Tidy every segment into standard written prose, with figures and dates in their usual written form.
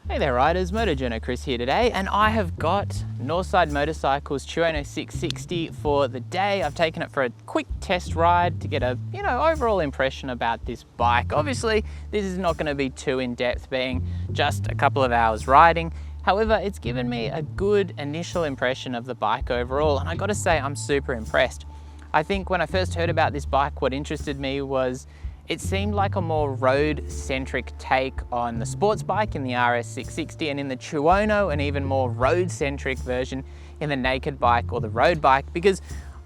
Hey there riders, Moto Journo Kris here today, and I have got Northside Motorcycles Tuono 660 for the day. I've taken it for a quick test ride to get a, overall impression about this bike. Obviously, this is not going to be too in-depth, being just a couple of hours riding. However, it's given me a good initial impression of the bike overall, and I got to say I'm super impressed. I think when I first heard about this bike, what interested me was it seemed like a more road-centric take on the sports bike in the RS660, and in the Tuono an even more road-centric version in the naked bike or the road bike, because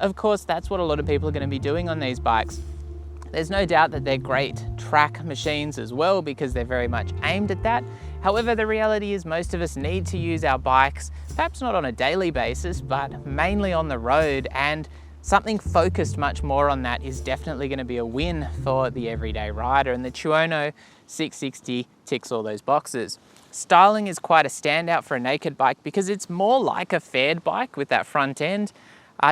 of course that's what a lot of people are going to be doing on these bikes. There's no doubt that they're great track machines as well, because they're very much aimed at that. However, the reality is most of us need to use our bikes, perhaps not on a daily basis, but mainly on the road, and something focused much more on that is definitely going to be a win for the everyday rider, and the Tuono 660 ticks all those boxes. Styling is quite a standout for a naked bike because it's more like a fared bike with that front end,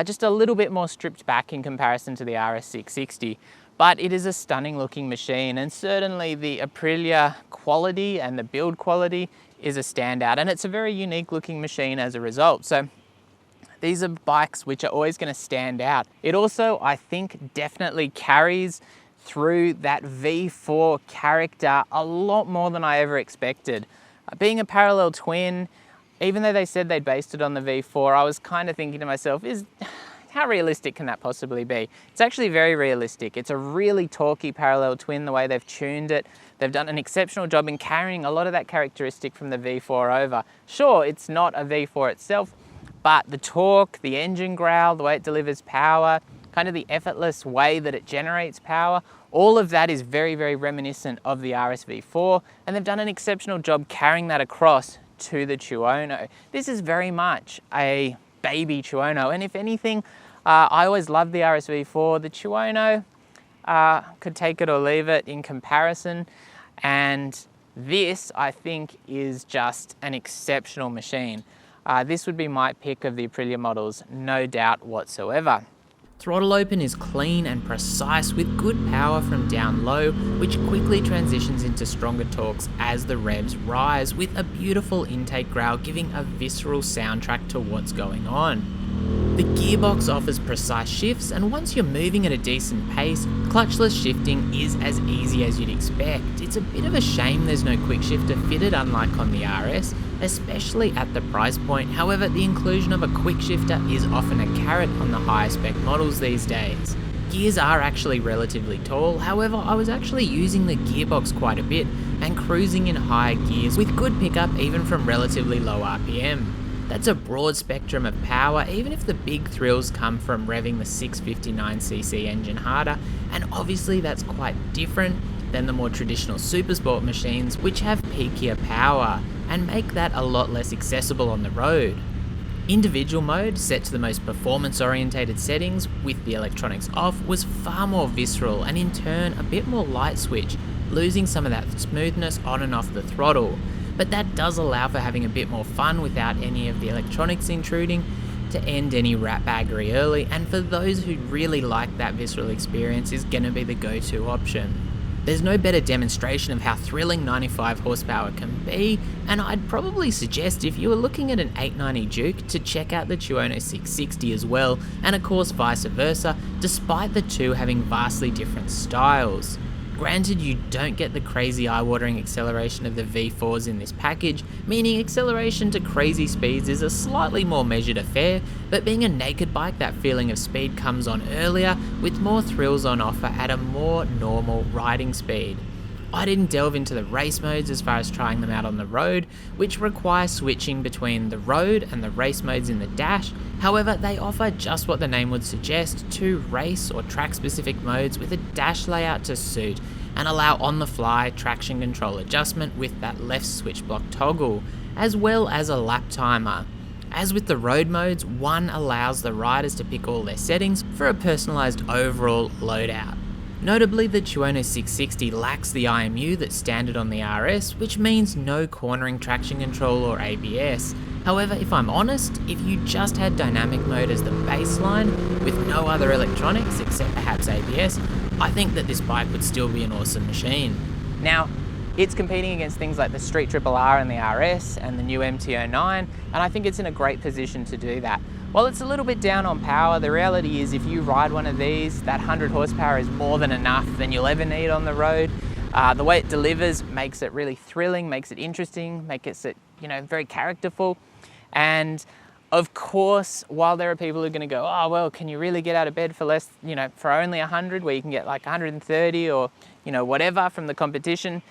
just a little bit more stripped back in comparison to the RS660. But it is a stunning looking machine, and certainly the Aprilia quality and the build quality is a standout, and it's a very unique looking machine as a result. So these are bikes which are always going to stand out. It also, I think, definitely carries through that V4 character a lot more than I ever expected. Being a parallel twin, even though they said they'd based it on the V4, I was kind of thinking to myself, how realistic can that possibly be? It's actually very realistic. It's a really torquey parallel twin, the way they've tuned it. They've done an exceptional job in carrying a lot of that characteristic from the V4 over. Sure, it's not a V4 itself, but the torque, the engine growl, the way it delivers power, kind of the effortless way that it generates power, all of that is very, very reminiscent of the RSV4, and they've done an exceptional job carrying that across to the Tuono. This is very much a baby Tuono, and if anything, I always loved the RSV4. The Tuono could take it or leave it in comparison, and this, I think, is just an exceptional machine. This would be my pick of the Aprilia models, no doubt whatsoever. Throttle open is clean and precise with good power from down low, which quickly transitions into stronger torques as the revs rise, with a beautiful intake growl giving a visceral soundtrack to what's going on. The gearbox offers precise shifts, and once you're moving at a decent pace, clutchless shifting is as easy as you'd expect. It's a bit of a shame there's no quick shifter fitted, unlike on the RS, especially at the price point. However, the inclusion of a quick shifter is often a carrot on the higher spec models these days. Gears are actually relatively tall, however I was actually using the gearbox quite a bit and cruising in higher gears with good pickup even from relatively low RPM. That's a broad spectrum of power, even if the big thrills come from revving the 659cc engine harder, and obviously that's quite different than the more traditional supersport machines, which have peakier power and make that a lot less accessible on the road. Individual mode, set to the most performance orientated settings with the electronics off, was far more visceral and in turn a bit more light switch, losing some of that smoothness on and off the throttle. But that does allow for having a bit more fun without any of the electronics intruding to end any ratbaggery early, and for those who really like that visceral experience is going to be the go-to option. There's no better demonstration of how thrilling 95 horsepower can be, and I'd probably suggest if you were looking at an 890 Duke to check out the Tuono 660 as well, and of course vice versa, despite the two having vastly different styles. Granted, you don't get the crazy eye-watering acceleration of the V4s in this package, meaning acceleration to crazy speeds is a slightly more measured affair, but being a naked bike, that feeling of speed comes on earlier, with more thrills on offer at a more normal riding speed. I didn't delve into the race modes as far as trying them out on the road, which require switching between the road and the race modes in the dash. However, they offer just what the name would suggest, two race or track specific modes with a dash layout to suit, and allow on the fly traction control adjustment with that left switch block toggle, as well as a lap timer. As with the road modes, one allows the riders to pick all their settings for a personalised overall loadout. Notably, the Tuono 660 lacks the IMU that's standard on the RS, which means no cornering traction control or ABS. However, if I'm honest, if you just had dynamic mode as the baseline with no other electronics except perhaps ABS, I think that this bike would still be an awesome machine. Now, It's competing against things like the Street Triple R and the RS and the new MT-09, and I think it's in a great position to do that. While it's a little bit down on power, the reality is if you ride one of these, that 100 horsepower is more than enough than you'll ever need on the road. The way it delivers makes it really thrilling, makes it interesting, makes it, you know, very characterful. And of course, while there are people who are going to go, oh, well, can you really get out of bed for less, you know, for only 100 where you can get like 130 or, you know, whatever from the competition?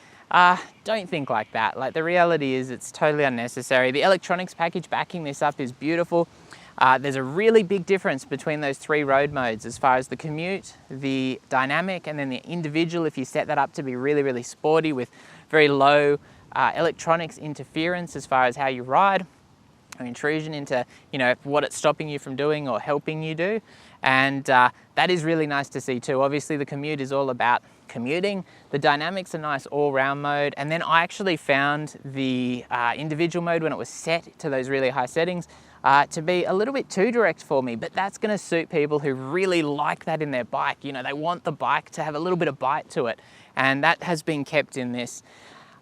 Don't think like that. Like, the reality is it's totally unnecessary. The electronics package backing this up is beautiful. There's a really big difference between those three road modes as far as the commute, the dynamic, and then the individual. If you set that up to be really, really sporty with very low electronics interference as far as how you ride, or intrusion into, you know, what it's stopping you from doing or helping you do. And that is really nice to see too. Obviously the commute is all about commuting. The dynamics are nice all-round mode. And then I actually found the individual mode when it was set to those really high settings to be a little bit too direct for me, but that's going to suit people who really like that in their bike. You know, they want the bike to have a little bit of bite to it, and that has been kept in this.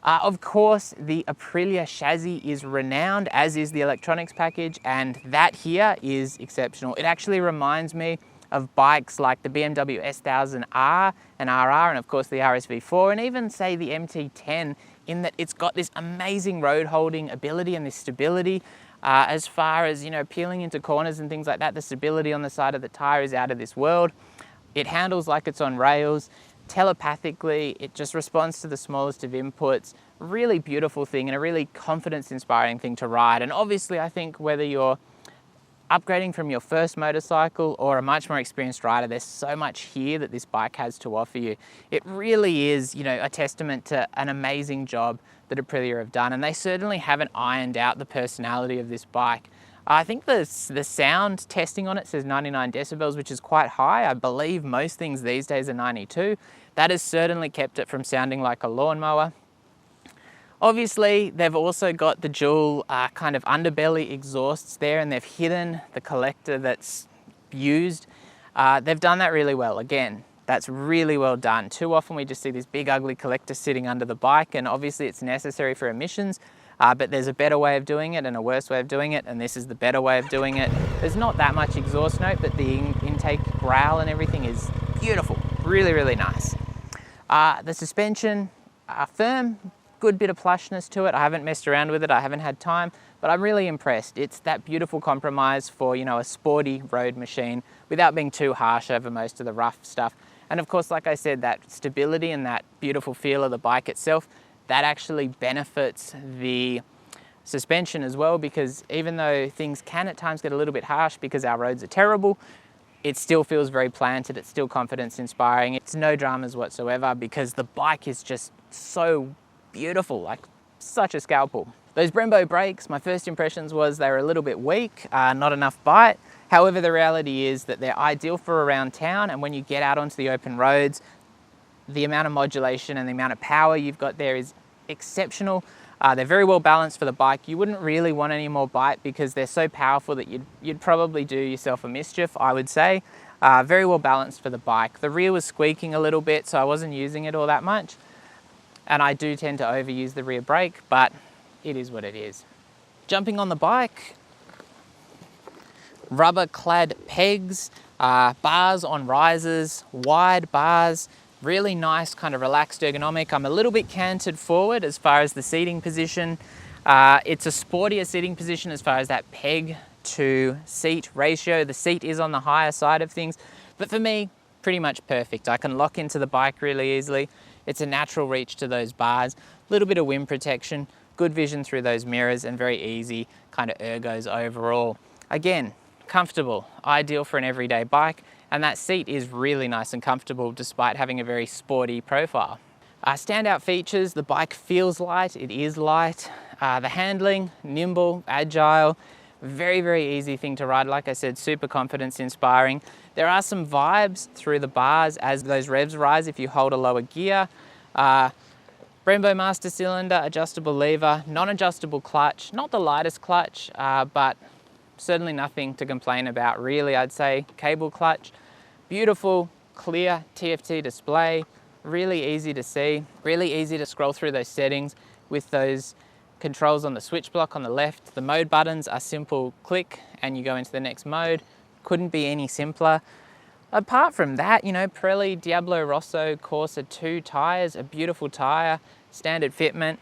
Of course, the Aprilia chassis is renowned, as is the electronics package, and that here is exceptional. It actually reminds me of bikes like the BMW S1000R and RR, and of course the RSV4, and even say the MT-10, in that it's got this amazing road holding ability and this stability. As far as, you know, peeling into corners and things like that, the stability on the side of the tire is out of this world. It handles like it's on rails. Telepathically, it just responds to the smallest of inputs. Really beautiful thing and a really confidence-inspiring thing to ride. And obviously, I think whether you're upgrading from your first motorcycle or a much more experienced rider, there's so much here that this bike has to offer you. It really is, you know, a testament to an amazing job that Aprilia have done, and they certainly haven't ironed out the personality of this bike. I think the sound testing on it says 99 decibels, which is quite high. I believe most things these days are 92. That has certainly kept it from sounding like a lawnmower. Obviously, they've also got the dual kind of underbelly exhausts there, and they've hidden the collector that's used. They've done that really well. Again, that's really well done. Too often we just see this big ugly collector sitting under the bike, and obviously it's necessary for emissions, but there's a better way of doing it and a worse way of doing it, and this is the better way of doing it. There's not that much exhaust note, but the intake growl and everything is beautiful. Really, really nice. The suspension, firm, good bit of plushness to it. I haven't messed around with it, I haven't had time, but I'm really impressed. It's that beautiful compromise for, you know, a sporty road machine without being too harsh over most of the rough stuff. And of course, like I said, that stability and that beautiful feel of the bike itself, that actually benefits the suspension as well, because even though things can at times get a little bit harsh because our roads are terrible, it still feels very planted, it's still confidence inspiring. It's no dramas whatsoever because the bike is just so beautiful, like such a scalpel. Those Brembo brakes, my first impressions was they were a little bit weak, not enough bite. However, the reality is that they're ideal for around town, and when you get out onto the open roads, the amount of modulation and the amount of power you've got there is exceptional. They're very well balanced for the bike. You wouldn't really want any more bite because they're so powerful that you'd probably do yourself a mischief, I would say. Very well balanced for the bike. The rear was squeaking a little bit, so I wasn't using it all that much. And I do tend to overuse the rear brake, but it is what it is. Jumping on the bike, rubber clad pegs, bars on risers, wide bars, really nice kind of relaxed ergonomic. I'm a little bit canted forward as far as the seating position. It's a sportier seating position as far as that peg to seat ratio. The seat is on the higher side of things, but for me, pretty much perfect. I can lock into the bike really easily. It's a natural reach to those bars, a little bit of wind protection, good vision through those mirrors, and very easy kind of ergos overall. Again, comfortable, ideal for an everyday bike, and that seat is really nice and comfortable despite having a very sporty profile. Standout features, the bike feels light, it is light. The handling, nimble, agile, very, very easy thing to ride. Like I said, super confidence inspiring. There are some vibes through the bars as those revs rise if you hold a lower gear. Brembo master cylinder, adjustable lever, non-adjustable clutch, not the lightest clutch, but certainly nothing to complain about really, I'd say. Cable clutch, beautiful, clear TFT display, really easy to see, really easy to scroll through those settings with those controls on the switch block on the left. The mode buttons are simple click and you go into the next mode. Couldn't be any simpler. Apart from that, you know, Pirelli Diablo Rosso Corsa 2 tires, a beautiful tire, standard fitment,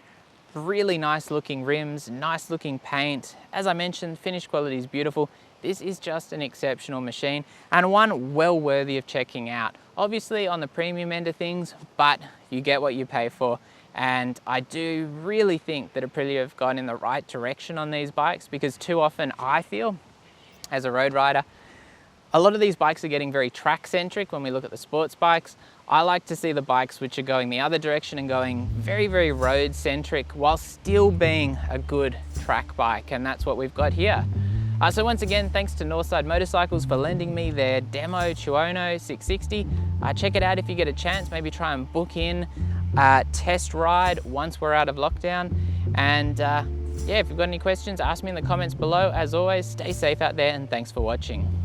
really nice looking rims, nice looking paint. As I mentioned, finish quality is beautiful. This is just an exceptional machine and one well worthy of checking out. Obviously on the premium end of things, but you get what you pay for. And I do really think that Aprilia have gone in the right direction on these bikes, because too often I feel, as a road rider, a lot of these bikes are getting very track centric when we look at the sports bikes. I like to see the bikes which are going the other direction and going very, very road centric while still being a good track bike. And that's what we've got here. So once again, thanks to Northside Motorcycles for lending me their demo Tuono 660. Check it out if you get a chance. Maybe try and book in a test ride once we're out of lockdown. And yeah, if you've got any questions, ask me in the comments below. As always, stay safe out there and thanks for watching.